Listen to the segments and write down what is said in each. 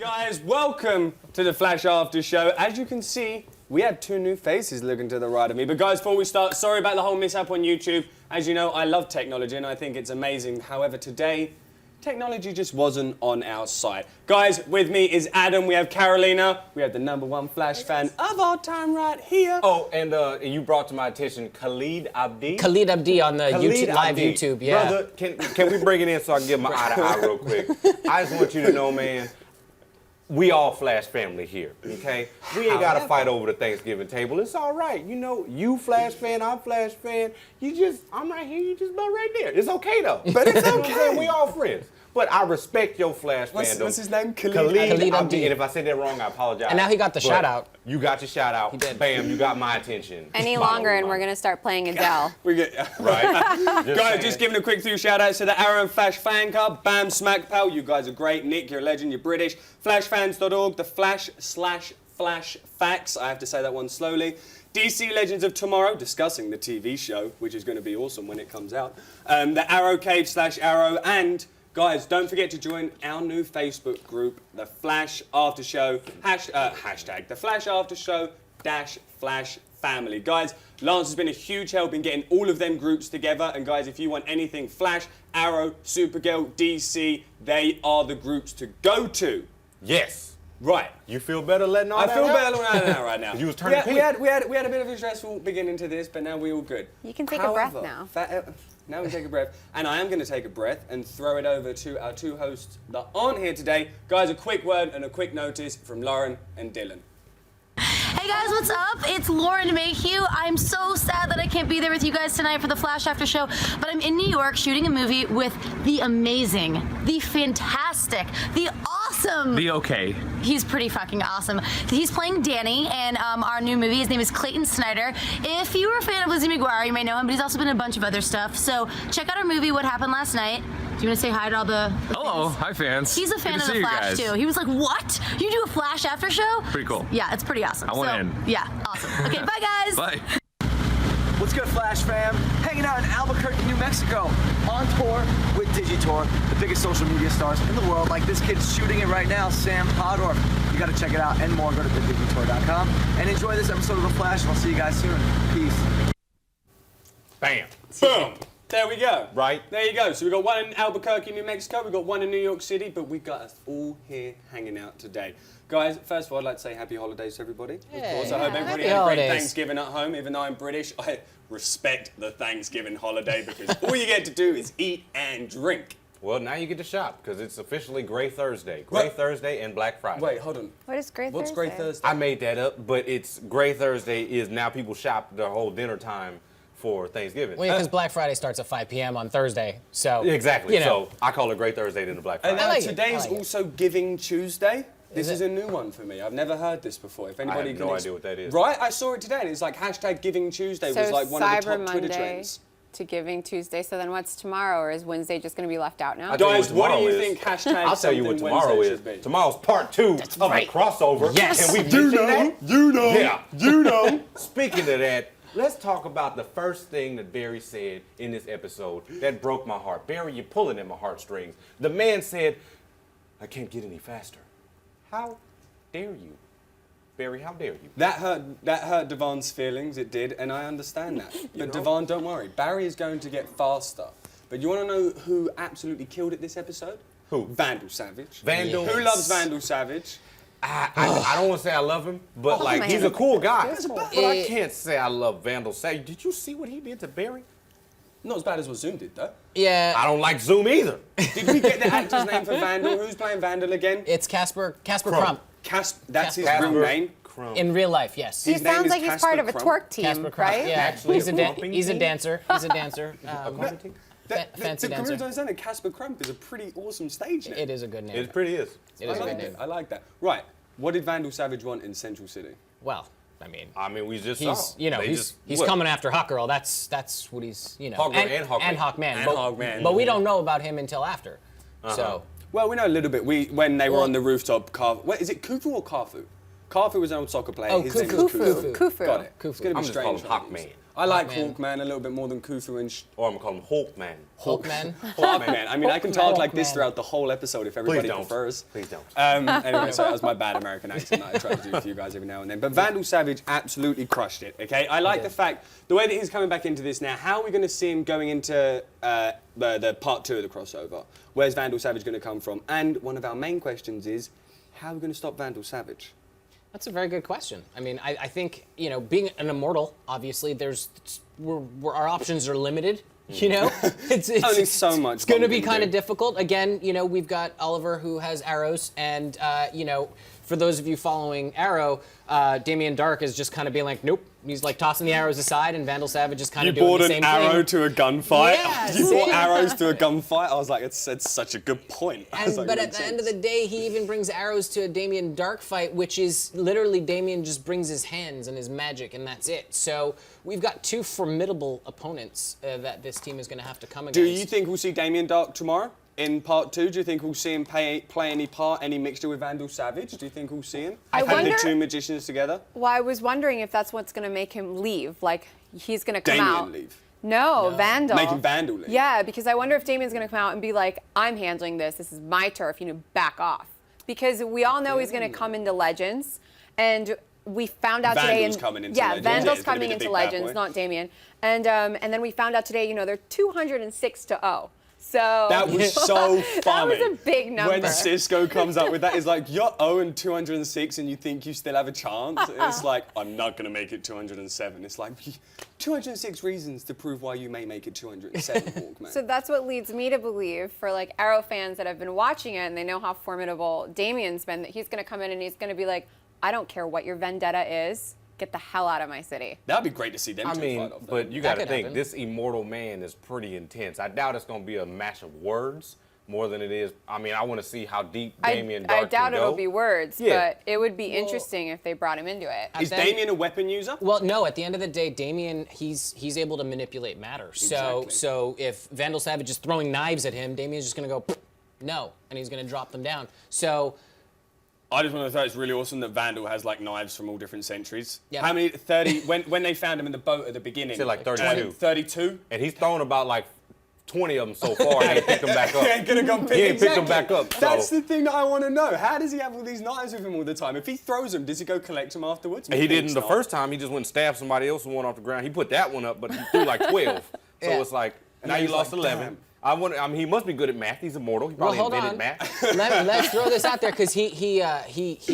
Guys, welcome to the Flash After Show. As you can see, we had two new faces looking to the right of me. But guys, before we start, sorry about the whole mishap on YouTube. As you know, I love technology and I think it's amazing. However, today, technology just wasn't on our side. Guys, with me is Adam, we have Carolina, we have the #1 Flash fan of our time right here. Oh, and you brought to my attention Khalid Abdi. Khalid Abdi on the Khalid live Abdi. YouTube, yeah. Brother, can we bring it in so I can give my eye to eye real quick? I just want you to know, man, we all Flash family here, okay? We ain't gotta fight over the Thanksgiving table. It's all right. You know, you Flash fan, I'm Flash fan. I'm right here, you just about right there. It's okay though. But it's You know what I'm okay. saying? We all friends. But I respect your Flash fandom. What's his name? Khalid Abdi. Abdi. And if I said that wrong, I apologize. And now he got the But shout out. You got your shout out. He did. Bam, you got my attention. Any Bottom longer, and line. we're gonna start playing Adele. We get Right. Guys, just giving a quick few shout-outs to the Arrow and Flash fan club. Bam, Smack Pal, you guys are great. Nick, you're a legend, you're British. Flashfans.org, the Flash Facts. I have to say that one slowly. DC Legends of Tomorrow, discussing the TV show, which is going to be awesome when it comes out. The Arrow Cave /Arrow, and guys, don't forget to join our new Facebook group, the Flash After Show, hashtag, the Flash After Show --Flash Family. Guys, Lance has been a huge help in getting all of them groups together. And guys, if you want anything Flash, Arrow, Supergirl, DC, they are the groups to go to. Yes. Right. You feel better letting all I that feel out? better letting that out right now. You was turning pink. we had a bit of a stressful beginning to this, but now we're all good. You can take a breath now. Now we take a breath, and I am going to take a breath and throw it over to our two hosts that aren't here today. Guys, a quick word and a quick notice from Lauren and Dylan. Hey guys, what's up? It's Lauren Mayhew. I'm so sad that I can't be there with you guys tonight for the Flash After Show, but I'm in New York shooting a movie with the amazing, the fantastic, the awesome. The okay. He's pretty fucking awesome. He's playing Danny in our new movie. His name is Clayton Snyder. If you were a fan of Lizzie McGuire, you may know him, but he's also been in a bunch of other stuff. So check out our movie, What Happened Last Night. Do you want to say hi to all the Hello, fans? hi fans. He's a fan Good of to the see you Flash guys. too. He was like, what? You do a Flash After Show? Pretty cool. Yeah, it's pretty awesome. I want in. Yeah, awesome. Okay, bye guys. Bye. What's good, Flash fam? Hanging out in Albuquerque, New Mexico, on tour with Digitor, the biggest social media stars in the world. Like this kid's shooting it right now, Sam Podorf. You gotta check it out and more. Go to thedigitor.com and enjoy this episode of The Flash, and I'll see you guys soon. Peace. Bam. Boom. There we go. Right. There you go. So we got one in Albuquerque, New Mexico. We got one in New York City, but we got us all here hanging out today. Guys, first of all, I'd like to say happy holidays to everybody. Of course, I hope everybody Happy had a great holidays. Thanksgiving at home. Even though I'm British, I respect the Thanksgiving holiday because all you get to do is eat and drink. Well, now you get to shop because it's officially Gray Thursday. Gray Thursday and Black Friday. Wait, hold on. What is Great What's Thursday? Great Thursday? I made that up, but it's Gray Thursday is now people shop the whole dinner time for Thanksgiving. Well, because Black Friday starts at 5 p.m. on Thursday, so Exactly. You know, So I call it Gray Thursday than the Black And Friday. like it. today's I like it. also Giving Tuesday. This Is is it? a new one for me. I've never heard this before. If anybody have can no idea what that is. Right? I saw it today and it's like hashtag Giving Tuesday So was like one of the Cyber top Twitter Monday trends. to Giving Tuesday. So then what's tomorrow, or is Wednesday just going to be left out now? I tell you Guys, what do you tomorrow think is. hashtag I'll tell you what something tomorrow Wednesday is. should be? Tomorrow's part 2 of right. a crossover. Yes. Can we mention that? You know. Yeah. You know. Speaking of that, let's talk about the first thing that Barry said in this episode that broke my heart. Barry, you're pulling at my heartstrings. The man said, I can't get any faster. How dare you? Barry, how dare you? That hurt Devon's feelings, it did, and I understand that. But Devon, don't worry. Barry is going to get faster. But you want to know who absolutely killed it this episode? Who? Vandal Savage. Vandal. Who loves Vandal Savage? I don't want to say I love him, but like man. he's a cool guy. That's about But I can't say I love Vandal Savage. Did you see what he did to Barry? Not as bad as what Zoom did, though. yeah, I don't like Zoom either. Did we get the actor's name for Vandal? Who's playing Vandal again? it's Casper Crump. Crump. That's his Casper real name. Crump. In real life, yes. He His name sounds is like he's Casper part of a Crump. twerk team, Casper Crump, right? yeah. Actually, He's a a crumping he's a team? dancer. He's a dancer. Fancy fancy the dancer. understand that Casper Crump is a pretty awesome stage name. It is a good name. It pretty is. It I is a like good it. name. I like that. Right. What did Vandal Savage want in Central City? Well, I mean, We just he's saw. you know They he's just- he's what? coming after Hawkgirl. That's what he's Hawkgirl and Hawkman. and Hawkman. And but, Hawkman. But we don't know about him until after. So Well, we know a little bit. When they were Well- on the rooftop, when is it Khufu or Kharfu? Carfu was an old soccer player. Oh, His name Khufu. was Khufu. Khufu. Got it. Khufu. It's going to I'm be just calling strange. him names. Hawkman. I like Hawkman. Hawkman a little bit more than Khufu and Or I'm gonna call him Hawkman. Hulkman. Hawkman. I mean, I can talk like this Hawkman. throughout the whole episode if everybody Please don't. prefers. Please don't. Anyway, so that was my bad American accent that I try to do for you guys every now and then. But Vandal Savage absolutely crushed it, okay? I like the fact, the way that he's coming back into this now, how are we going to see him going into the part 2 of the crossover? Where's Vandal Savage going to come from? And one of our main questions is, how are we going to stop Vandal Savage? That's a very good question. I mean, I think, you know, being an immortal, obviously, our options are limited. You know, it's only so much. It's going to one be can kind do. of difficult. Again, you know, we've got Oliver who has arrows, and you know, for those of you following Arrow, Damien Dark is just kind of being like, nope. He's like tossing the arrows aside, and Vandal Savage is kind of doing the same thing. You bought an arrow to a gunfight. Yeah, you bought see? arrows to a gunfight. I was like, it's such a good point. I was like, But at makes the end of sense. the day, he even brings arrows to a Damien Dark fight, which is literally Damien just brings his hands and his magic, and that's it. So we've got 2 formidable opponents that this team is going to have to come against. Do you think we'll see Damien Dark tomorrow in part 2? Do you think we'll see him play any part, any mixture with Vandal Savage? Do you think we'll see him? I Have wonder- the 2 magicians together? Well, I was wondering if that's what's going to make him leave. Like, he's going to come Damien out. leave. No, Vandal. Making Vandal leave. Yeah, because I wonder if Damien's going to come out and be like, I'm handling this. This is my turf. You know, back off. Because we all know he's going to come into Legends. And we found out today. Vandal's coming into yeah, Legends. Yeah, Vandal's it's gonna be coming the into big bad Legends, boy. not Damien. And then we found out today, you know, they're 206-0. So That was so funny. That was a big number. When Cisco comes up with that, it's like, you're 0-206 and you think you still have a chance? It's like, I'm not going to make it 207. It's like, 206 reasons to prove why you may make it 207, Hawkman. So that's what leads me to believe, for like Arrow fans that have been watching it and they know how formidable Damien's been, that he's going to come in and he's going to be like, I don't care what your vendetta is, get the hell out of my city. That'd be great to see them I two mean, fight off. though. but you That got to could think, happen. this immortal man is pretty intense. I doubt it's going to be a match of words more than it is. I mean, I want to see how deep Damien Dark I doubt can go. it'll be words, Yeah. but it would be interesting if they brought him into it. Is then- Damien a weapon user? Well, no. At the end of the day, Damien, he's able to manipulate matter. Exactly. So if Vandal Savage is throwing knives at him, Damien's just gonna go no, and he's gonna drop them down. So I just want to say it's really awesome that Vandal has like knives from all different centuries. Yeah. How many? 30. When they found him in the boat at the beginning. Said like 32. 32. And he's thrown about like 20 of them so far, and he ain't picked them back up. He ain't gonna go pick, He ain't picked them exactly. back up, so- That's the thing that I want to know. How does he have all these knives with him all the time? If he throws them, does he go collect them afterwards? And he Methinks didn't the not. first time. He just went and stabbed somebody else and one off the ground. He put that one up, but he threw like 12. So Yeah. it's like, now then you he's lost like, 11. damn. I mean, he must be good at math. He's immortal. He probably hold invented on. math. let's throw this out there because he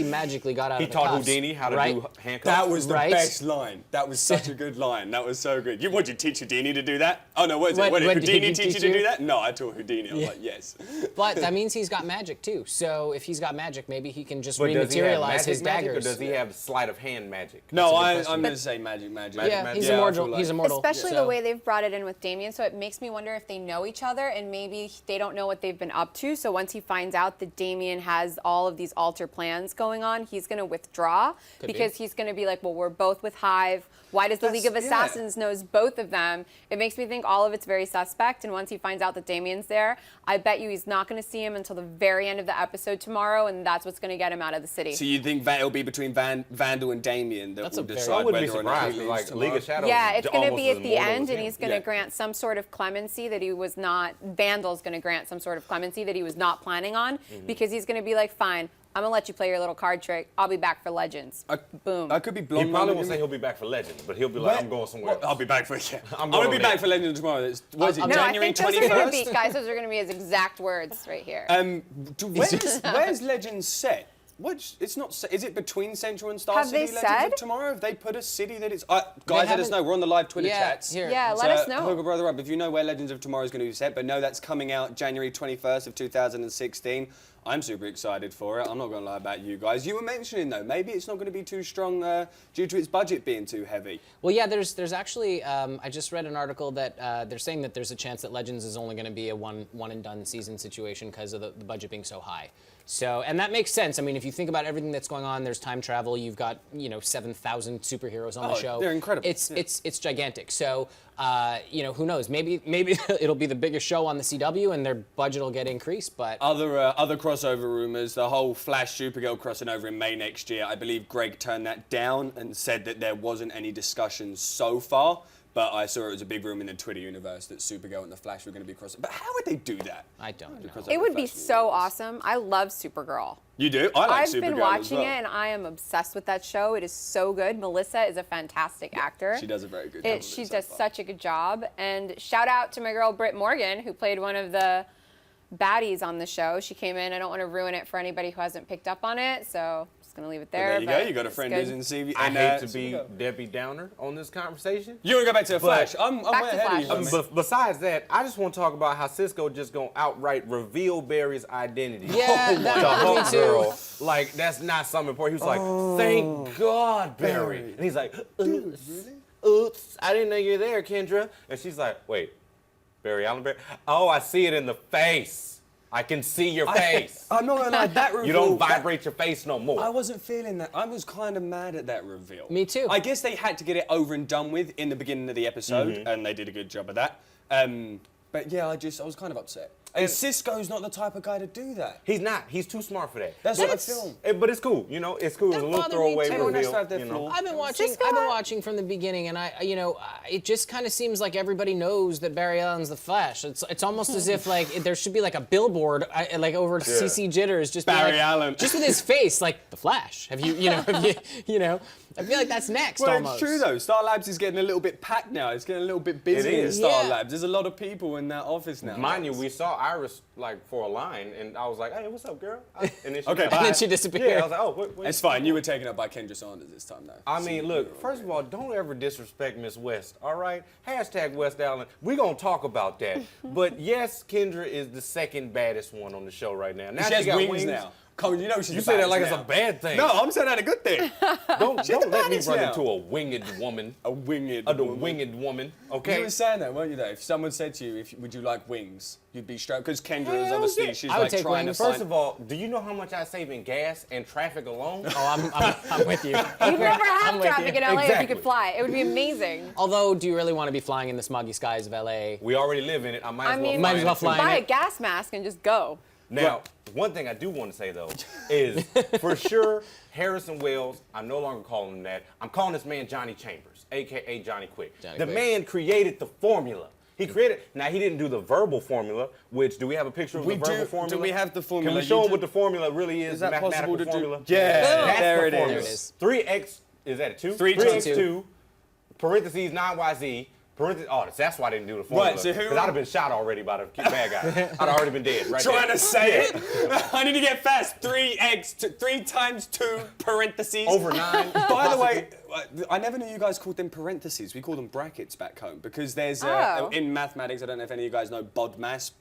magically got out He of the taught cuffs, Houdini how to right? do handcuffs. That was the Right. best line. That was such a good line. That was so good. Would you teach Houdini to do that? Oh no, what is it? What What, did did Houdini he teach you teach to you? do that? No, I taught Houdini. I was like, yes. But that means he's got magic too. So if he's got magic, maybe he can just But does he have rematerialize magic his magic, daggers. or does he have sleight of hand magic? No, That's a good I'm question. going to say magic. yeah, magic. he's Yeah, I immortal. feel like- He's immortal. Especially so. the way they've brought it in with Damien, so it makes me wonder if they know each other and maybe they don't know what they've been up to. So once he finds out that Damien has all of these alter plans going on, he's going to withdraw because he's going to be like, well, we're both with Hive. Why does the League of That's- Assassins knows both of them? It makes me think all of it's very suspect. And once he finds out that Damien's there, I bet you he's not going to see him until the very end of the episode tomorrow, and that's what's going to get him out of the city. So you think it'll be between Vandal and Damien that That's will a very- decide I wouldn't be whether or not surprised. he leaves Like tomorrow? League of Shadows. Yeah, it's going to almost be as at the immortal end, as and him. he's going to Yeah. grant some sort of clemency that he was not. Vandal's going to grant some sort of clemency that he was not planning on, because he's going to be like, fine, I'm going to let you play your little card trick. I'll be back for Legends. I Boom. could be He blonde. probably won't say he'll be back for Legends, but he'll be like, I'm going somewhere else. I'll be back for yeah. I'm going gonna be on back it. for Legends tomorrow. What is it? No, no, I January think those are going to 21st. be, guys, those are going to be his exact words right here. Where's Legends set? It's not. Is it between Central and Star Have City? they Legends said? of Tomorrow? Have they put a city that it's? Guys, let us haven't- know. We're on the live Twitter Yeah, chats. here. Yeah, let us know. Hook a brother up if you know where Legends of Tomorrow is going to be set. But no, that's coming out January 21st of 2016. I'm super excited for it. I'm not going to lie about you guys. You were mentioning though, maybe it's not going to be too strong due to its budget being too heavy. Well, yeah, there's actually, I just read an article that they're saying that there's a chance that Legends is only going to be a one and done season situation because of the budget being so high. So, and that makes sense. I mean, if you think about everything that's going on, there's time travel. You've got 7,000 superheroes on the show. They're incredible. It's gigantic. So you know, who knows? Maybe it'll be the biggest show on the CW and their budget will get increased. But other crossover rumors, the whole Flash Supergirl crossing over in May next year. I believe Greg turned that down and said that there wasn't any discussion so far. But I saw it was a big rumor in the Twitter universe that Supergirl and the Flash were going to be crossing. But how would they do that? I don't know. It would be so awesome. I love Supergirl. You do? I like Supergirl. I've been as watching well. it, and I am obsessed with that show. It is so good. Melissa is a fantastic actor. She does a very good job. She does such a good job. And shout out to my girl Britt Morgan, who played one of the baddies on the show. She came in. I don't want to ruin it for anybody who hasn't picked up on it, so just going to leave it there. There you go. You got a friend who's in CV. I and, hate to be Debbie Downer on this conversation. You want to go back to the Flash? I'm Back way to ahead of you. Flash. homie. But besides that, I just want to talk about how Cisco just gonna outright reveal Barry's identity. Yeah, the that happened Hulk too. girl. Like, that's not something important. He was like, thank God, Barry. And he's like, oops, I didn't know you're there, Kendra. And she's like, wait, Barry Allen Barry? Oh, I see it in the face. I can see your face. I'm not gonna lie, that reveal. You don't vibrate your face no more. I wasn't feeling that. I was kind of mad at that reveal. Me too. I guess they had to get it over and done with in the beginning of the episode, and they did a good job of that. But yeah, I was kind of upset. And Cisco's not the type of guy to do that. He's not. He's too smart for that. That's what I feel. But it's cool. You know, it's cool. It was a little bothered me throwaway too. Everyone has reveal. to have their You know. flaw. I've been watching from the beginning, and it just kind of seems like everybody knows that Barry Allen's the Flash. It's almost as if like there should be like a billboard like over CC Jitters, just be Barry like, Allen. just with his face, like the Flash. Have you know? I feel like that's next. Well, almost. it's true though. Star Labs is getting a little bit packed now. It's getting a little bit busy It in is. Star Yeah. Labs. There's a lot of people in that office now. Mind you, we saw Iris like for a line, and I was like, "Hey, what's up, girl?" And then she Okay, got- bye. And then she disappeared. Yeah, I was like, "Oh, wait." It's fine. You were taken up by Kendra Saunders this time, though. I mean, look. First of all, don't ever disrespect Miss West. All right. # West Allen. We're gonna talk about that. But yes, Kendra is the second baddest one on the show right now. Now She has got wings now. Come on, you know she's You the say that baddest like now. it's a bad thing. No, I'm saying that a good thing. don't the let me baddest run now. into a winged woman. A winged The woman. winged woman. You Okay. were saying that, weren't you, though? If someone said to you, would you like wings, you'd be straight. Because Kendra is Hell obviously, yeah. she's I would like take trying wings. to find. First of all, do you know how much I save in gas and traffic alone? Oh, I'm with you. You'd never have with traffic you. in LA if you Exactly. could fly. It would be amazing. Although, do you really want to be flying in the smoggy skies of LA? We already live in it. I might I as well mean, Might as well fly in it, fly too. in buy it. a gas mask and just go. Now, one thing I do want to say, though, is for sure, Harrison Wells, I'm no longer calling him that. I'm calling this man Johnny Chambers, a.k.a. Johnny Quick. The man created the formula. He created, now he didn't do the verbal formula, which, do we have a picture of We the verbal do- formula? do we have the formula? Can we You show him do- what the formula really is, Is the that mathematical possible to do? formula? Yeah, That's there the it formula. is. 3x, is that a 2? 3 times 3x2, parentheses 9yz, parentheses, oh, that's why I didn't do the formula. Right, so who- Because I'd have been shot already by the bad guy. I'd already been dead, right Trying there. to say it. I need to get fast. 3 times 2 parentheses. Over 9. By the way, I never knew you guys called them parentheses. We call them brackets back home because there's Oh. in mathematics. I don't know if any of you guys know BODMAS,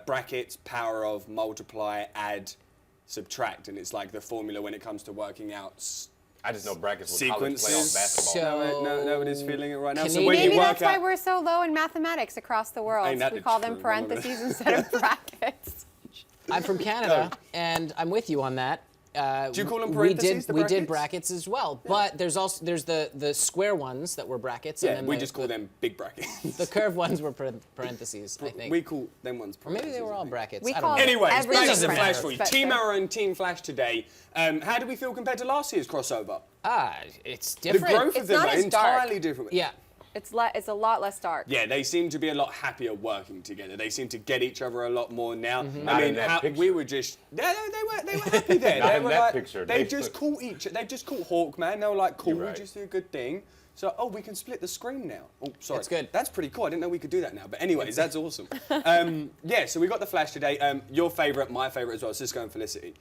brackets, power of, multiply, add, subtract, and it's like the formula when it comes to working out I just know brackets with college sequences. playoff basketball. So- Nobody's feeling it right now. So Canadian- when you Maybe work that's why out, we're so low in mathematics across the world. Ain't that We the call them truth? parentheses instead of brackets. I'm from Canada, and I'm with you on that. Do you call them we parentheses, the did brackets? brackets as well, but there's the square ones that were brackets, yeah, and then we the, just call them big brackets. the curved ones were parentheses. I think. We call them ones. Or maybe they parentheses, were I all think. brackets. We I don't call know. it Anyways, Everything back to the doesn't Flash matter. for you. But Team they're- Arrow and Team Flash today. How do we feel compared to last year's crossover? It's The different. growth of It's them not are as dark. entirely different. Yeah. It's a lot less dark. Yeah, they seem to be a lot happier working together. They seem to get each other a lot more now. Not I in mean, that we picture. were just they were happy there. Not They in were that like, picture. They They just put- caught they just caught Hawkman. They were like, cool, You're right. just do a good thing. So, we can split the screen now. Oh, sorry. That's good. That's pretty cool. I didn't know we could do that now. But anyways, that's awesome. Yeah, so we got the Flash today. Your favorite, my favorite as well, Cisco and Felicity.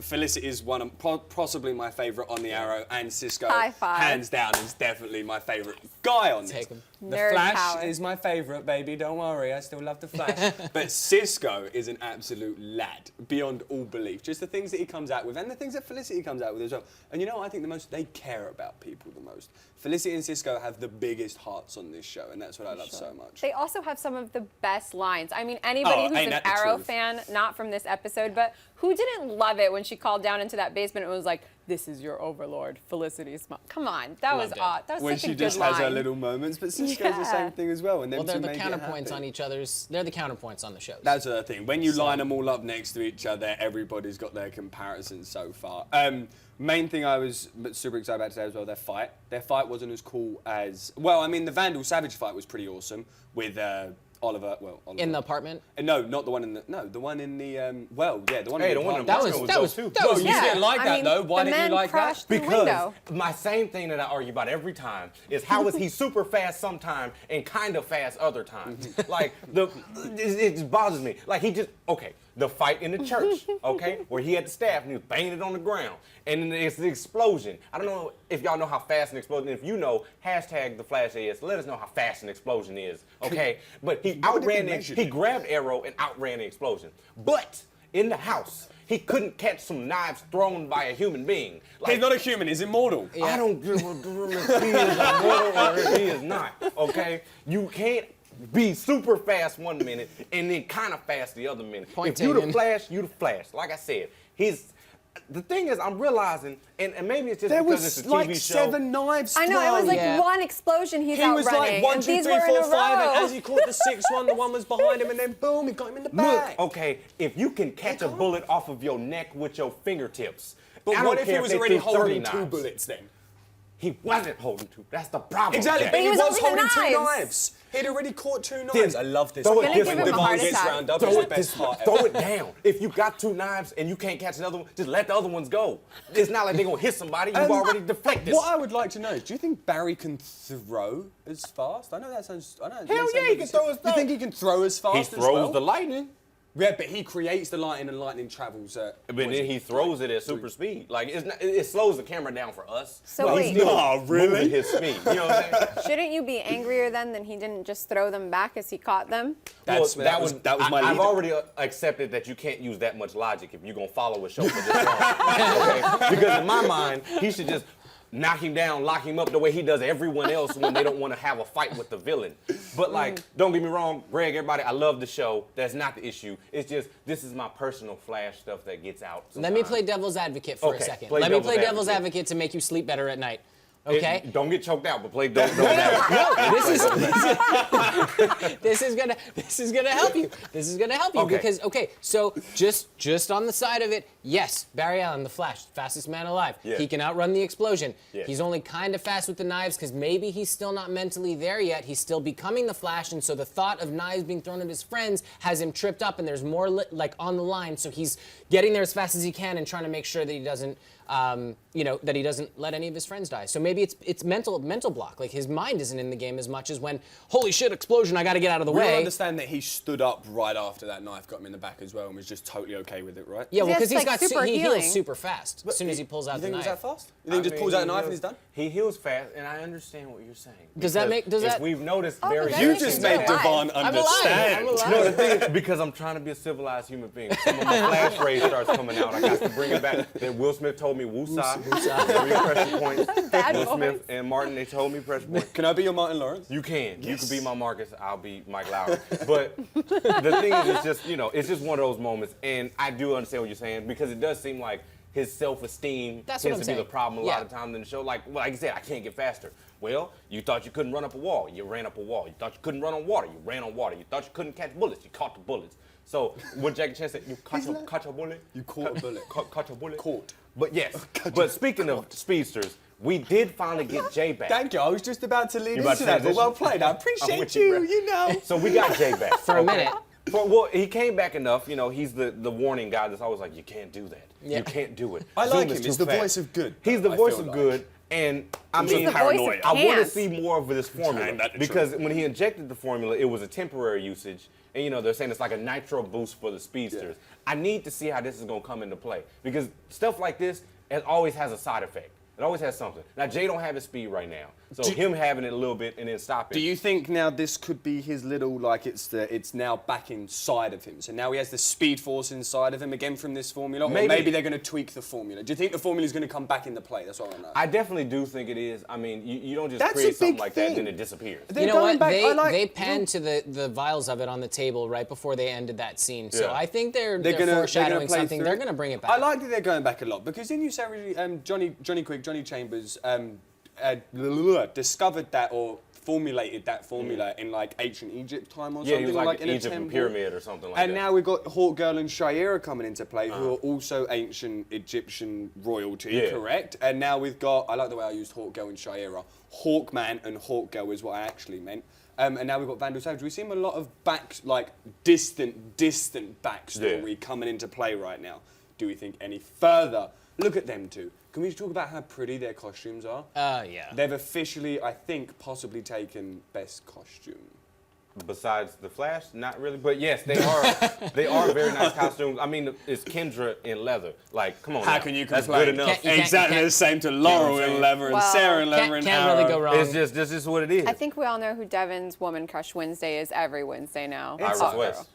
Felicity is one of possibly my favorite on the Arrow, and Cisco, High five. hands down, is definitely my favorite guy on this. Take 'em. The Nerd Flash power. is my favorite, baby. Don't worry, I still love the Flash. But Cisco is an absolute lad, beyond all belief. Just the things that he comes out with, and the things that Felicity comes out with as well. And you know what I think the most? They care about people the most. Felicity and Cisco have the biggest hearts on this show, and that's what I love so much. They also have some of the best lines. I mean, anybody Oh, who's ain't an that the Arrow truth? fan, not from this episode, but who didn't love it when she called down into that basement and was like, "This is your overlord, Felicity Small." Come on, that was Loved it. odd. That was When such she a just good has her line. little moments, but Cisco's the same thing as well. And them Well, they're two the make it counterpoints happen. on each other's. They're the counterpoints on the shows. That's the thing. When you line them all up next to each other, everybody's got their comparisons so far. Main thing I was super excited about today as well, their fight. Their fight wasn't as cool as... Well, I mean, the Vandal Savage fight was pretty awesome with Oliver... in the apartment. No, not the one in the... No, the one in the... the one Hey, in the the one in apartment. That was too. Well, you Yeah, didn't like I that, mean, though. Why the didn't you man like that? crashed through the Because window. my same thing that I argue about every time is how is he super fast sometime and kind of fast other times? Like, it just bothers me. Like, he just, okay, the fight in the church, okay, where he had the staff and he was banging it on the ground. And then it's the explosion. I don't know if y'all know how fast an explosion is. If you know, hashtag the Flash AS, let us know how fast an explosion is, okay? But he outran it, he grabbed Arrow and outran the explosion. But in the house, he couldn't catch some knives thrown by a human being. Like, He's not a human, he's immortal. I don't give a damn if he is immortal or if he is not, okay? You can't be super fast one minute and then kind of fast the other minute. Point If you the taken. Flash, you the Flash. Like I said, the thing is, I'm realizing, and maybe it's just There because was it's a TV like show. 7 knives I know, it was thrown. like Yeah. one explosion, he's He out was running, like 1, and 2, these 3, were in 4, a 5, and row. as he caught the 6th one, the one was behind him, and then boom, he got him in the back. Look, okay, if you can catch a bullet off of your neck with your fingertips, But I don't what if he care was they already threw 30 holding 2 knives. bullets then? He wasn't holding 2. That's the problem. Exactly, Jack. but he was was holding holding the 2 knives. knives. He'd already caught 2 Then knives. I love this. throw it When different. Devon Give him a heart gets attack. round up, Throw it's the it, best part throw ever. it down. If you got 2 knives and you can't catch another one, just let the other ones go. It's not like they're gonna hit somebody. You've already deflected. What I would like to know is, do you think Barry can throw as fast? I know that sounds... I know it Hell sounds yeah, he like can throw as You fast. think he can throw as fast He as throws well? the lightning, Yeah, but he creates the lightning and lightning travels at... but then he throws it at super speed. Like it slows the camera down for us. So but wait. he's still Nah, really? moving his speed. You know what I'm saying? Shouldn't you be angrier then than he didn't just throw them back as he caught them? That was my I've lead. already accepted that you can't use that much logic if you're gonna follow a show for this long. Okay? Because in my mind, he should just knock him down, lock him up the way he does everyone else when they don't want to have a fight with the villain. But like, don't get me wrong, Greg, everybody, I love the show. That's not the issue. It's just this is my personal Flash stuff that gets out. Let me sometimes. play devil's advocate for a Okay, second. play Let me devil's play devil's advocate. advocate to make you sleep better at night. Okay? Don't get choked out, but play don't advocate. This is gonna help you. This is gonna help you Okay. because so just on the side of it, yes, Barry Allen, the Flash, fastest man alive. Yeah. He can outrun the explosion. Yeah. He's only kind of fast with the knives because maybe he's still not mentally there yet. He's still becoming the Flash, and so the thought of knives being thrown at his friends has him tripped up, and there's more like on the line. So he's getting there as fast as he can and trying to make sure that he doesn't. That he doesn't let any of his friends die. So maybe it's mental block. Like his mind isn't in the game as much as when, holy shit, explosion, I got to get out of the We all way. understand that he stood up right after that knife got him in the back as well and was just totally okay with it, right? Yeah, well, because That's he's like got super he healing. heals super fast as soon as he pulls out You the think knife. it was that fast? You think he just pulls out a knife and he's done? He heals fast, and I understand what you're saying. Does that Because make- does if that- we've noticed Oh, very that You makes just sense. made Alive. Devon I'm understand. alive. No, the thing is, because I'm trying to be a civilized human being. Some of my Flash rays starts coming out. I got to bring it back. Then Will Smith told me woosah. 3 pressure points. Bad Will boys. Smith and Martin, they told me pressure points. Can I be your Martin Lawrence? You can. You Yes. can be my Marcus. I'll be Mike Lowry. But the thing is, it's just, it's just one of those moments. And I do understand what you're saying because it does seem like his self-esteem That's tends what to I'm be the saying. problem a Yeah. lot of times in the show. Like I said, I can't get faster. Well, you thought you couldn't run up a wall. You ran up a wall. You thought you couldn't run on water. You ran on water. You thought you couldn't catch bullets. You caught the bullets. So what Jackie Chan said, you caught a bullet? You caught a bullet. Caught a bullet? Caught. But yes. But speaking of speedsters, we did finally get Jay back. Thank you. I was just about to lead You about into to that, but transition? well played. I I'm appreciate with you, bro. you know. So we got Jay back. For a minute. Well, he came back enough. He's the warning guy that's always like, you can't do that. Yeah. You can't do it. I Zoom like is him. too He's the fast. voice of good, He's the I voice feel of like. good, and I He's mean, the voice of I want to can't. see more of this formula Ain't that the because truth? when he injected the formula, it was a temporary usage, and they're saying it's like a nitro boost for the speedsters. Yeah. I need to see how this is going to come into play because stuff like this always has a side effect. It always has something. Now, Jay don't have his speed right now. So him having it a little bit and then stopping. Do you think now this could be his little, like it's now back inside of him? So now he has the speed force inside of him again from this formula? Or maybe they're going to tweak the formula. Do you think the formula is going to come back into play? That's what I want to know. I definitely do think it is. I mean, you don't just create something like that and then it disappears. You know what? They panned to the vials of it on the table right before they ended that scene. So I think they're foreshadowing something. They're going to bring it back. I like that they're going back a lot because didn't you say Johnny Chambers discovered that or formulated that formula in like ancient Egypt time or something? Yeah, he was like in a Egypt temple. pyramid or something like that. And now we've got Hawk Girl and Shaira coming into play, who are also ancient Egyptian royalty, correct? And now we've got, I like the way I used Hawk Girl and Shaira. Hawkman and Hawk Girl is what I actually meant. And now we've got Vandal Savage. We see him a lot of distant backstory coming into play right now. Do we think any further? Look at them two. Can we just talk about how pretty their costumes are? Yeah. They've officially, I think, possibly taken best costume. Besides the Flash, not really, but yes, they are. They are very nice costumes. I mean, it's Kendra in leather. Like, come on. How now. can you That's complain? good enough. Exactly the same to Laurel in leather and Sarah in leather and Can't really go wrong. It's just this is what it is. I think we all know who Devon's Woman Crush Wednesday is every Wednesday now. Iris West.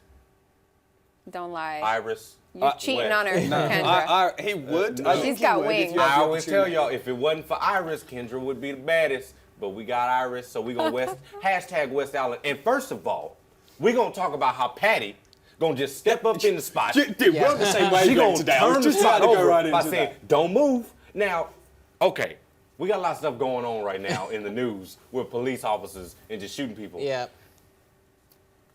Don't lie. Iris. You're cheating on her, No, Kendra. he would. She's got wings. I always tell y'all, if it wasn't for Iris, Kendra would be the baddest. But we got Iris, so we gonna West Allen. And first of all, we gonna talk about how Patty gonna just step up in the spot. Dude, we're on the same wavelength She gonna today. turn the spot over by saying, that. "Don't move." Now, okay, we got a lot of stuff going on right now in the news with police officers and just shooting people.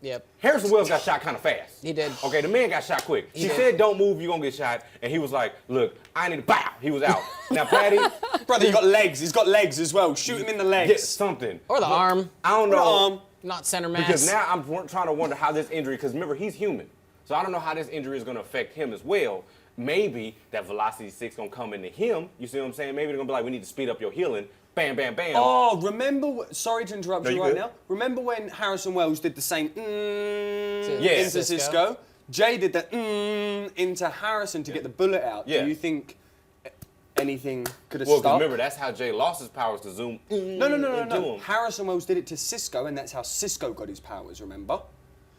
Yep. Harrison Wells got shot kind of fast. He did. Okay, the man got shot quick. She said, "Don't move, you're gonna get shot." And he was like, "Look, I need to bow." He was out. Now, Patty. Brother, he's got legs. He's got legs as well. Shoot him in the legs. Get something. Or the arm. I don't know. Not center mass. Because now I'm trying to wonder how this injury, because remember, he's human. So I don't know how this injury is going to affect him as well. Maybe that velocity 6 going to come into him. You see what I'm saying? Maybe they're going to be like, we need to speed up your healing. Bam, bam, bam. Oh, remember, sorry to interrupt you right good? now. Remember when Harrison Wells did the same Yeah. into Cisco? Jay did the into Harrison to get the bullet out. Yeah. Do you think anything could have Well, stopped? remember, that's how Jay lost his powers to zoom No. into him. Harrison Wells did it to Cisco, and that's how Cisco got his powers, remember?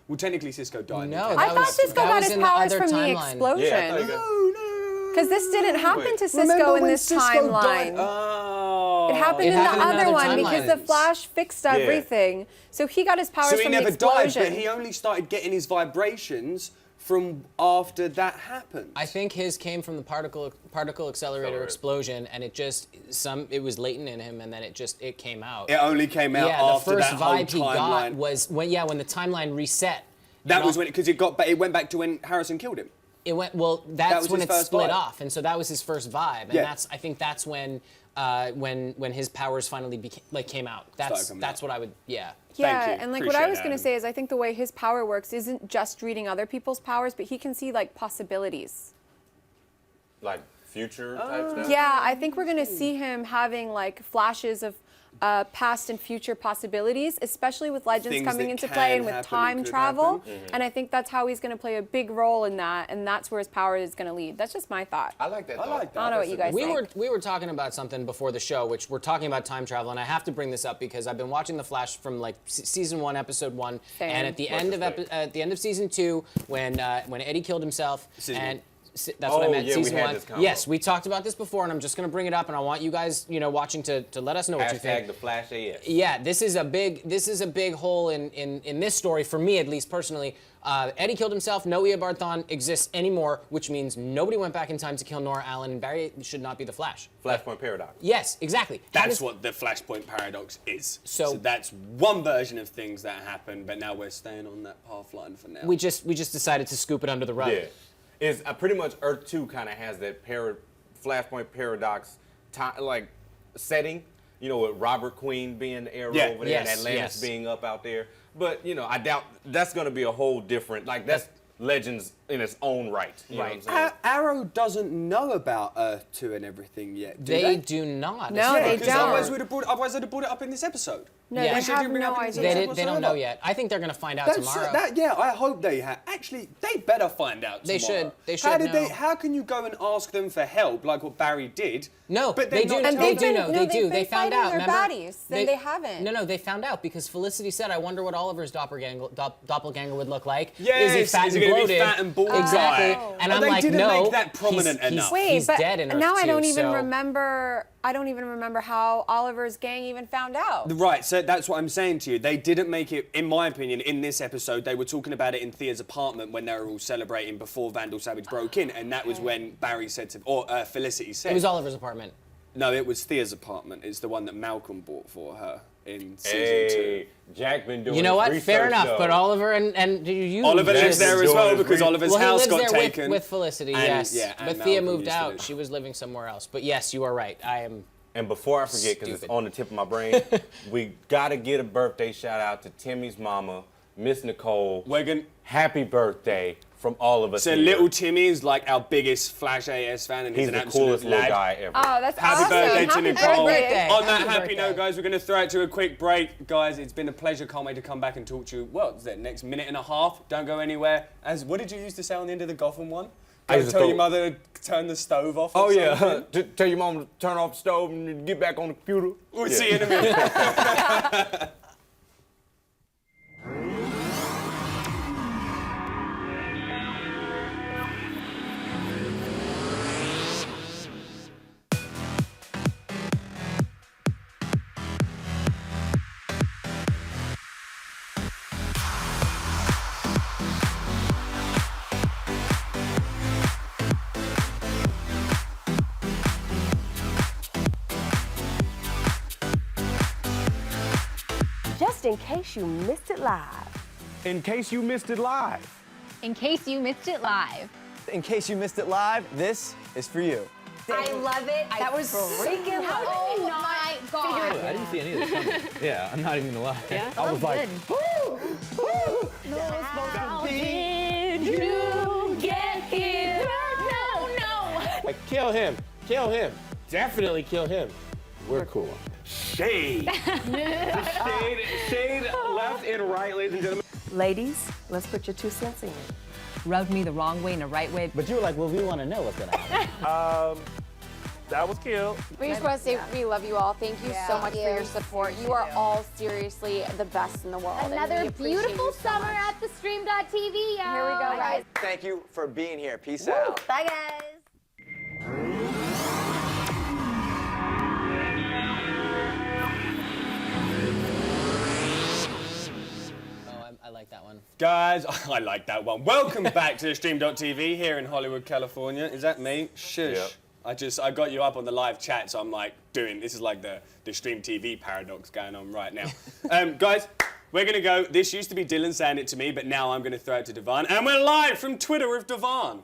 Well, technically, Cisco died. No, I thought Cisco got his in the powers other from the timeline. Yeah, I explosion. thought you got- Because this didn't happen to Cisco Remember in when this Cisco died? timeline. Oh. It happened It in happened the in other other one because the timelines. Flash fixed everything. So he got his powers So he from never the died, explosion. but he only started getting his vibrations from after that happened. I think his came from the particle accelerator explosion, and it was latent in him, and then it came out. It only came out Yeah, after the first that whole vibe he got timeline. was when the timeline reset. That and was all- when because it went back to when Harrison killed him. It went well. That That's was when his it first split vibe. off, and so that was his first vibe, and Yeah. I think that's when his powers finally came out. That's coming out. what I would Yeah, Thank you. and like what I Appreciate was it, going to Adam. say is I think the way his power works isn't just reading other people's powers, but he can see like possibilities. Like future type stuff? Yeah, I think we're going to see him having like flashes of past and future possibilities, especially with Legends Things coming that into can play and with happen, time could travel. happen. And I think that's how he's going to play a big role in that, and that's where his power is going to lead. That's just my thought. I like that. I like that. I don't know what you guys think. We were talking about something before the show, which we're talking about time travel, and I have to bring this up because I've been watching The Flash from like season 1, episode 1, Same. and at the end of season 2, when Eddie killed himself, Season and one. that's what I meant. yeah, we Season had 1. this convo. Yes, we talked about this before, and I'm just going to bring it up, and I want you guys, watching to let us know what you think. Hashtag the Flash AS. Yeah, this is a big hole in this story for me, at least personally. Eddie killed himself. No Eobard exists anymore, which means nobody went back in time to kill Nora Allen, and Barry should not be the Flash. Flashpoint paradox. Yes, exactly. How That's does- what the Flashpoint paradox is. So that's one version of things that happened, but now we're staying on that path line for now. we just decided to scoop it under the rug. Yeah. Is pretty much Earth 2 kind of has that Flashpoint paradox setting, with Robert Queen being the arrow Yeah. over there and Yes, Atlantis yes. being up out there. But, I doubt that's going to be a whole different, that's Legends in its own right. You know what I'm saying? Arrow doesn't know about Earth 2 and everything yet, do They they? do not. No, they Because don't. otherwise they'd have brought it up in this episode. No, Yeah. they Should have no idea. They don't know yet. I think they're going to find out tomorrow. Yeah, I hope they have. Actually, they better find out tomorrow. They should. They should How did know. How can you go and ask them for help like what Barry did? No, but they do. And They they've do been- know. no, They they've do. been They found fighting out. their Remember? baddies. Then they haven't. No, they found out because Felicity said, "I wonder what Oliver's doppelganger would look like. Yes, is he fat is and he gonna be bloated? fat and bald? Exactly." Oh. And Well, I'm they like, didn't no, make that prominent enough. Wait, he's but dead in Earth now I 2, don't even so- remember. I don't even remember how Oliver's gang even found out. Right, so that's what I'm saying to you. They didn't make it, in my opinion, in this episode. They were talking about it in Thea's apartment when they were all celebrating before Vandal Savage broke in, and that was when Barry said to, or Felicity said. It was Oliver's apartment. No, it was Thea's apartment. It's the one that Malcolm bought for her in season 2. Hey, Jack been doing You know his what? research, Fair enough. though. But Oliver and you. Oliver lives Jack's there as doing well his because Oliver's Well, he house lives got there taken. with Felicity, And- yes. yeah, and but Thea Malcolm moved used to out. live. She was living somewhere else. But yes, you are right. I am. And before I forget, because it's Stupid. on the tip of my brain, we gotta get a birthday shout out to Timmy's mama, Miss Nicole. We're gonna- Happy birthday from all of us. So here. little Timmy is like our biggest Flash AS fan, and He's an the absolute coolest little lad. guy ever. Oh, that's Happy awesome. birthday to Happy Nicole. birthday. On that Happy happy birthday. note, guys, we're going to throw it to a quick break. Guys, it's been a pleasure. Can't wait to come back and talk to you. Well, it's the next minute and a half. Don't go anywhere. What did you used to say on the end of the Gotham one? I Go used to tell throw- your mother to turn the stove off. Or Oh yeah, something? tell your mom to turn off the stove and get back on the computer. We'll see you in a minute. Just in case you missed it live. In case you missed it live. In case you missed it live. In case you missed it live, this is for you. I love it. That was freaking Oh my god. I didn't see any of this coming. Yeah, I'm not even gonna lie. Yeah, I was like, How did you get here? No. like, kill him, definitely kill him. We're cool. Shade. shade left and right, ladies and gentlemen. Ladies, let's put your 2 cents in. Rubbed me the wrong way and the right way. But you were like, well, we want to know what's gonna happen. That was killed. We just want to say we love you all. Thank you so much for your support. You are all seriously the best in the world. and we Another appreciate beautiful you so summer much. at the stream.tv, y'all. Here we go, guys. Thank you for being here. Peace out. Bye, guys. Oh, I like that one. Guys, I like that one. Welcome back to the Stream.tv here in Hollywood, California. Is that me? Shush. Yep. I got you up on the live chat, so I'm like this is like the Stream TV paradox going on right now. Guys, we're gonna go. This used to be Dylan saying it to me, but now I'm gonna throw it to Devon. And we're live from Twitter with Devon.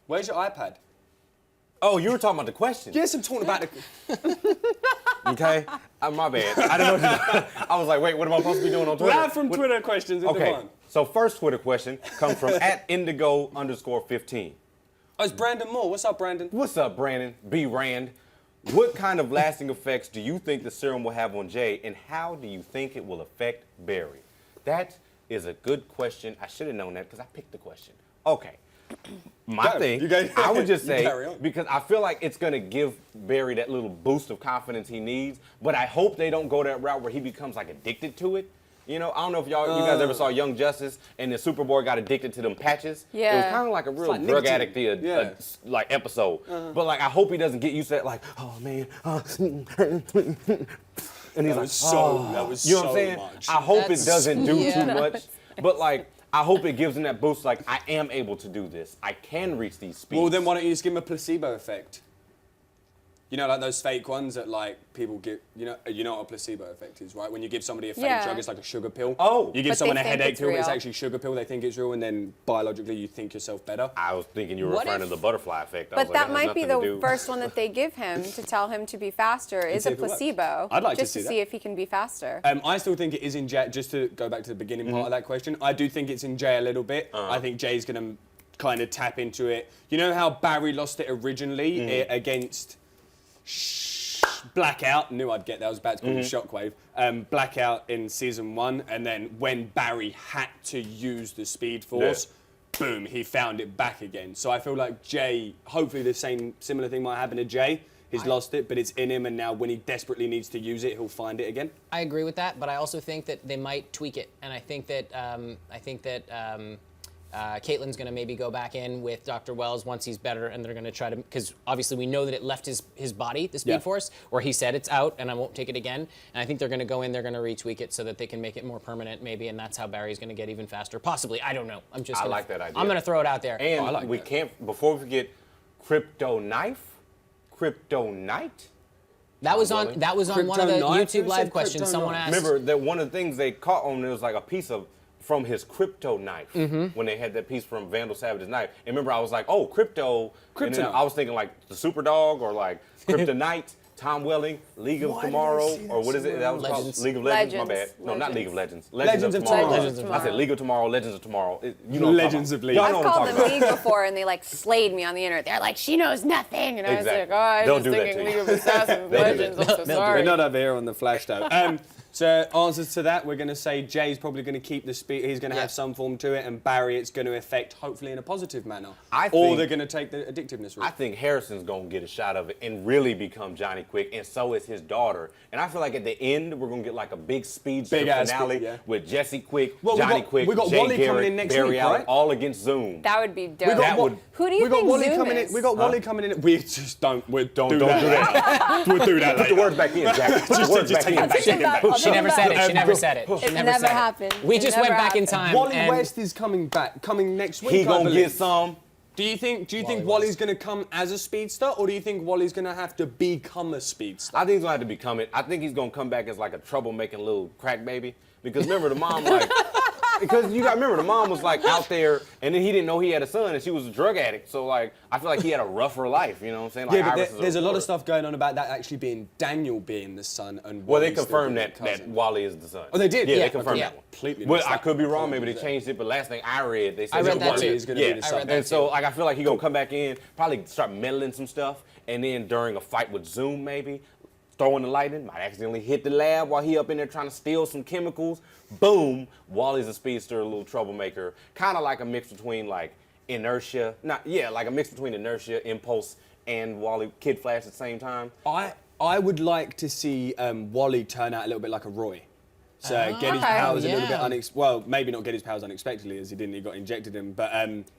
Where's your iPad? Oh, you were talking about the question. Yes, I'm talking about the. Okay. My bad. I didn't know what to do. I was like, wait, what am I supposed to be doing on Twitter? Live from Twitter questions with Okay. Devon. So first Twitter question comes from @indigo_15. Oh, it's Brandon Moore. What's up, Brandon? What's up, Brandon? B. Rand. What kind of lasting effects do you think the serum will have on Jay, and how do you think it will affect Barry? That is a good question. I should have known that because I picked the question. Okay. My Go. thing, You go- I would just you say, carry on. because I feel like it's going to give Barry that little boost of confidence he needs, but I hope they don't go that route where he becomes like addicted to it. You know, I don't know if you guys ever saw Young Justice and the Superboy got addicted to them patches. It was Yeah. kind of like a real like drug nicotine. addict Yeah. like episode. But like I hope he doesn't get used to that like, oh man. And he's That like, was so. oh. That was You know so what I'm saying? much. I hope That's- it doesn't do yeah. too much. But like I hope it gives him that boost like I am able to do this. I can reach these speeds. Well, then why don't you just give him a placebo effect? You know, like those fake ones that like people give. You know what a placebo effect is, right? When you give somebody a fake Yeah. drug, it's like a sugar pill. Oh. You give But someone they a think headache it's pill, but it's real. actually sugar pill. They think it's real, and then biologically you think yourself better. I was thinking you were What referring if- to the butterfly effect. I But was like, that has might be nothing to the do. first one that they give him to tell him to be faster is see a if it works. placebo. I'd like to just see to that. see if he can be faster. I still think it is in Jay. Just to go back to the beginning part of that question, I do think it's in Jay a little bit. I think Jay's going to kind of tap into it. You know how Barry lost it originally against Blackout, knew I'd get that, I was about to call him Shockwave. Blackout in season 1, and then when Barry had to use the Speed Force, boom, he found it back again. So I feel like Jay, hopefully the similar thing might happen to Jay. He's lost it, but it's in him, and now when he desperately needs to use it, he'll find it again. I agree with that, but I also think that they might tweak it, and I think that Caitlin's going to maybe go back in with Dr. Wells once he's better, and they're going to try to, because obviously we know that it left his body, the Speed Force, where he said it's out and I won't take it again. And I think they're going to go in, they're going to retweak it so that they can make it more permanent, maybe, and that's how Barry's going to get even faster. Possibly, I don't know. I like that idea. I'm going to throw it out there. And we can't, before we forget, Crypto Knight. That was on one of the YouTube live questions. Someone asked. Remember that one of the things they caught on there was like a piece from his crypto knife when they had that piece from Vandal Savage's knife. And remember, I was like, oh, crypto. And then I was thinking like the Super Dog or like Kryptonite, Tom Welling, League of Tomorrow, or what is it? That was called League of Legends. My bad. No, not League of Legends. Legends of Tomorrow. I said League of Tomorrow, Legends of Tomorrow. You know Legends of League. I've called them League before, and they like slayed me on the internet. They're like, she knows nothing, and I was like, oh, I was just thinking League of Assassins, Legends. I'm so sorry. We're not up here on the Flash though. So answers to that, we're going to say Jay's probably going to keep the speed. He's going to have some form to it, and Barry, it's going to affect hopefully in a positive manner. Or they're going to take the addictiveness route. I think Harrison's going to get a shot of it and really become Johnny Quick, and so is his daughter. And I feel like at the end, we're going to get like a big speedster finale with Jesse Quick, Johnny Quick, we got Jay Wally Garrett, coming in next Barry week, Allen, right? all against Zoom. That would be dope. Who do you think Zoom is? We got Wally coming in. We just don't do that. We'll do that Put the words back in, Jack. Put the words back in. She never said it. She never said it. It never happened. We just went back in time. Wally West is coming next week. He gonna get some. Do you think Wally's going to come as a speedster, or do you think Wally's going to have to become a speedster? I think he's going to have to become it. I think he's going to come back as like a troublemaking little crack baby. Because remember, the mom like... Because you got to remember, the mom was like out there, and then he didn't know he had a son, and she was a drug addict. So like, I feel like he had a rougher life. You know what I'm saying? Like, yeah, but there's a lot of stuff going on about that actually being Daniel being the son, and well, they confirmed that Wally is the son. Oh, they did. Yeah, they confirmed that one. Completely. Well, I could be wrong. Maybe they changed it, but last thing I read, they said Wally is going to be the son. And so like, I feel like he's gonna come back in, probably start meddling some stuff, and then during a fight with Zoom, maybe. Throwing the lightning, might accidentally hit the lab while he up in there trying to steal some chemicals. Boom, Wally's a speedster, a little troublemaker. Kind of like a mix between like inertia, like a mix between inertia, impulse, and Wally Kid Flash at the same time. I would like to see Wally turn out a little bit like a Roy. So get his powers a little bit well, maybe not get his powers unexpectedly as he didn't, he got injected him, but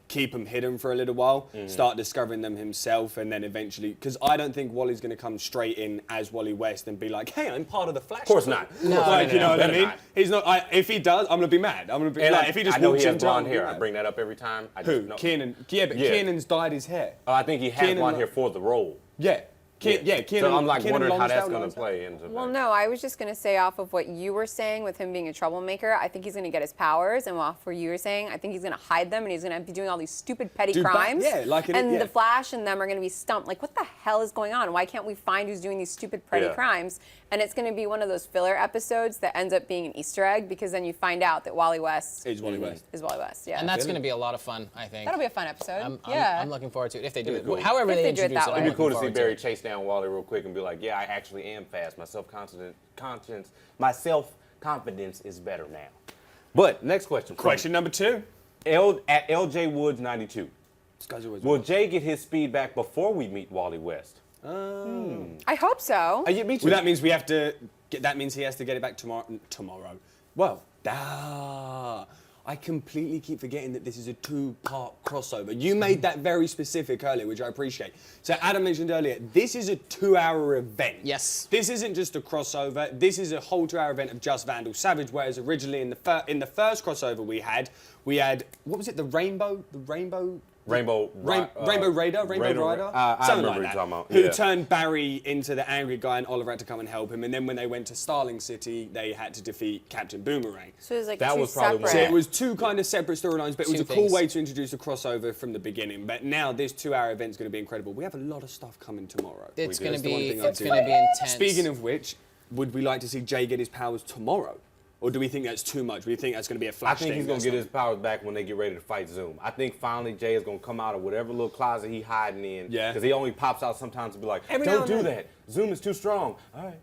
keep them hidden for a little while, start discovering them himself, and then eventually, because I don't think Wally's going to come straight in as Wally West and be like, hey, I'm part of the Flash. Of course not. No, like, you know what I mean? He's not, if he does, I'm going to be mad. I'm going to be like, if he just I know walks he has into blonde hair, I bring that up every time. Who? Keenan. Yeah, but Keenan's dyed his hair. I think he has blonde hair for the role. Yeah. Keenan, so I'm like Keenan wondering how that's going to play into Well, no, I was just going to say off of what you were saying with him being a troublemaker, I think he's going to get his powers, and off what you were saying, I think he's going to hide them, and he's going to be doing all these stupid petty crimes. The Flash and them are going to be stumped. Like, what the hell is going on? Why can't we find who's doing these stupid petty crimes? And it's going to be one of those filler episodes that ends up being an Easter egg, because then you find out that Wally West is Wally West. Yeah. And that's going to be a lot of fun, I think. That'll be a fun episode. I'm looking forward to it if they do it. Cool. However they do it that way. It'd be cool to see Barry chase down Wally real quick and be like, yeah, I actually am fast. My self-confidence is better now. But next question. Question number 2. At LJ Woods 92. Will Jay get his speed back before we meet Wally West? I hope so. Me too. Well, that means we have to. That means he has to get it back tomorrow. Well, I completely keep forgetting that this is a 2-part crossover. You made that very specific earlier, which I appreciate. So Adam mentioned earlier, this is a 2-hour event. Yes. This isn't just a crossover. This is a whole 2-hour event of just Vandal Savage, whereas originally in the first crossover we had what was it? The Rainbow Raider, something like that, who turned Barry into the angry guy, and Oliver had to come and help him. And then when they went to Starling City, they had to defeat Captain Boomerang. So it was like that was probably separate. So it was 2 kind of separate storylines, but it was a cool way to introduce a crossover from the beginning. But now this 2-hour event is going to be incredible. We have a lot of stuff coming tomorrow. It's going to be intense. Speaking of which, would we like to see Jay get his powers tomorrow? Or do we think that's too much? Do we think that's going to be a I flash think thing? he's going to get his powers back when they get ready to fight Zoom. I think finally Jay is going to come out of whatever little closet he's hiding in. Yeah. Because he only pops out sometimes to be like, Every now don't and do then. that. Zoom is too strong. All right.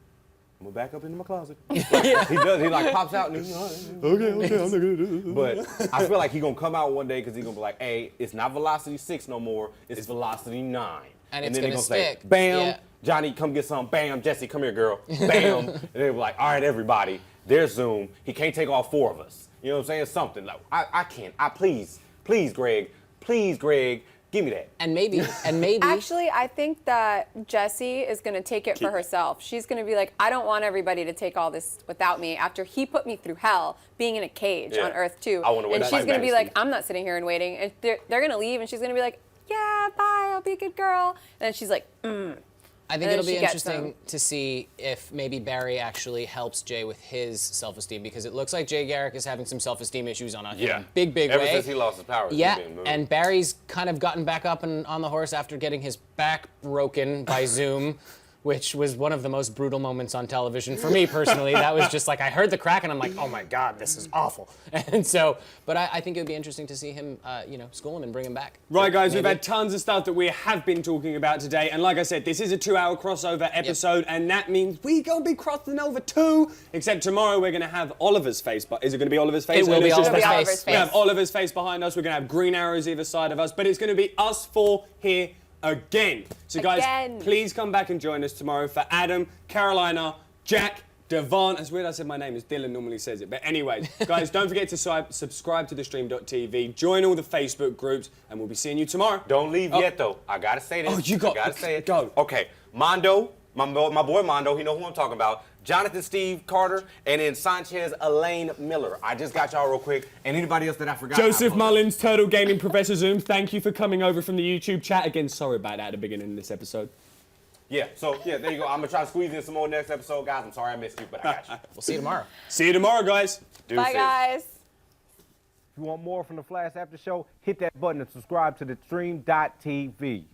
I'm going to back up into my closet. Like, he does. He like pops out and he's okay, I'm not going to do this. But I feel like he's going to come out one day because he's going to be like, hey, it's not velocity 6 no more. It's velocity 9. And it's then gonna they're say, stick. bam, Yeah. Johnny, come get some. Bam, Jesse, come here, girl. Bam. And they're like, all right, everybody, there's Zoom. He can't take all 4 of us. You know what I'm saying? Something. Like, I can't. Please, Greg. Please, Greg, give me that. And maybe. Actually, I think that Jessie is going to take it for herself. She's going to be like, I don't want everybody to take all this without me after he put me through hell being in a cage on Earth too. I wanna win and that she's fight going to be back. like, I'm not sitting here and waiting. And they're going to leave and she's going to be like, yeah, bye, I'll be a good girl. And then she's like, I think And it'll then be she gets interesting to see if maybe Barry actually helps Jay with his self-esteem, because it looks like Jay Garrick is having some self-esteem issues in a big way. Ever since he lost his powers. Yeah, he's been moved. and Barry's kind of gotten back up and on the horse after getting his back broken by Zoom, which was one of the most brutal moments on television for me personally. That was just like, I heard the crack and I'm like, oh my God, this is awful. And so, but I think it would be interesting to see him, school him and bring him back. Right, guys, we've Maybe. had tons of stuff that we have been talking about today. And like I said, this is a 2-hour crossover episode, and that means we going to be crossing over too. Except tomorrow we're going to have Oliver's face. But is it going to be Oliver's face? It will Or be is it just Oliver's us? face. We're going to have Oliver's face behind us. We're going to have green arrows either side of us. But it's going to be us 4 here again. So guys, Again. please come back and join us tomorrow for Adam, Carolina, Jack, Devon. It's weird I said my name as Dylan normally says it. But anyways, guys, don't forget to subscribe to thestream.tv, join all the Facebook groups, and we'll be seeing you tomorrow. Don't leave yet, though. I got to say this. Oh, you got- I got to say it. go. Okay, Mondo, my boy Mondo, he know who I'm talking about. Jonathan Steve Carter, and then Sanchez Elaine Miller. I just got y'all real quick. And anybody else that I forgot? Joseph Mullins, Turtle Gaming, Professor Zoom, thank you for coming over from the YouTube chat. Again, sorry about that at the beginning of this episode. Yeah, so, there you go. I'm going to try to squeeze in some more next episode, guys. I'm sorry I missed you, but I got you. We'll see you tomorrow. See you tomorrow, guys. bye, Deuces. guys. If you want more from the Flash After Show, hit that button and subscribe to the stream.tv.